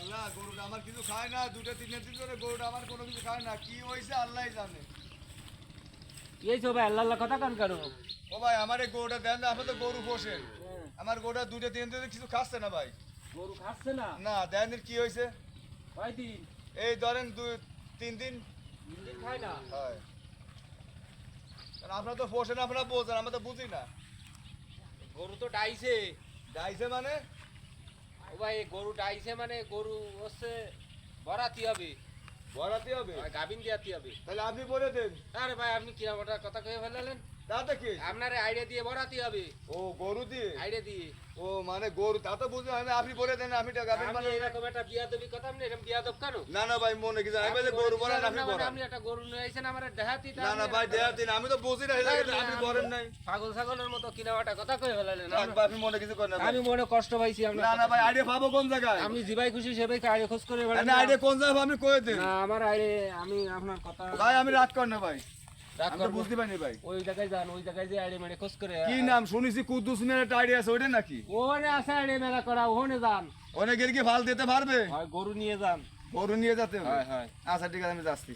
আল্লাহ, গরুটা আমার কিছু খায় না, 2-3 দিন ধরে গরুটা আমার কোনো কিছু খায় না, কি হয়েছে আল্লাহই জানে। এই সব আল্লাহ আল্লাহ কথা কান কারো। ও ভাই আমার এই গরুটা দেন না, আপনি তো গরু পোষেন, আমার গরুটা 2-3 দিন ধরে কিছু খাচ্ছে না ভাই। গরু খাচ্ছে না না দেন কি হয়েছে, কয়দিন এই ধরেন 2-3 দিন দিন খায় না। হয়। কারণ আপনারা তো পোষেন, আপনারা বোঝেন, আমরা তো বুঝি না। গরু তো ডাইছে। যাইছে মানে ও ভাই গরু ডাইছে মানে গরু হচ্ছে বরাতি হবে, ভরাতে হবে, গাভিন দিয়াতে হবে। তাহলে আপনি বলে দেন। আরে ভাই আপনি কি আমার কথা কয়ে ফেলালেন? তাতে কি হয়েছে? আপনার আইডিয়া দিয়ে বরাতি হবে, ও গরু দিয়ে, আইডিয়া দিয়ে। ও মানে গরু তা তো বুঝি আমি, আপনি বলে দেন, আমি টাকা আপনি মানে এরকম একটা বিয়াদবি কথা, আপনি এরকম বিয়াদব কেন? না না ভাই মনে কি জানি ভাই যে গরু বলেন আপনি বলেন। আপনি একটা গরু নিয়ে আইছেন আমার দেহাতি। না না ভাই দেয়া দিন, আমি তো বুঝি না, আপনি বলেন নাই। পাগল ছাগলের মতো কিনা একটা কথা কয়ে ফেলালেন। থাক ভাই, আপনি মনে কিছু করেন না ভাই। আমি মনে কষ্ট পাইছি আপনার। না না ভাই, আইডিয়া পাবো কোন জায়গায়? আমি জিবাই খুশি সেবাই আইডিয়া খোঁজ করে বেড়াই। না আইডিয়া কোন জায়গায় আপনি কয়ে দেন। না আমার আইডিয়া আমি আপনার কথা ভাই আমি রাগ করেন না ভাই, রাগ আমি তো করবো। বুঝতে পারিনি ভাই। ওই জায়গায় যান, ওই জায়গায় যে আইডিয়া মেরে খোঁজ করে। কি নাম শুনেছি, কুদ্দুস মিয়ার একটা আইডিয়া আছে, ওইটা নাকি? ওখানে আছে আইডিয়া মেলা করা, ওখানে যান। ওনে গেলে কি ভাল দিতে পারবে? হয় গরু নিয়ে যান। গরু নিয়ে যেতে হবে? হয় হয় আচ্ছা ঠিক আছে, আমি যাচ্ছি।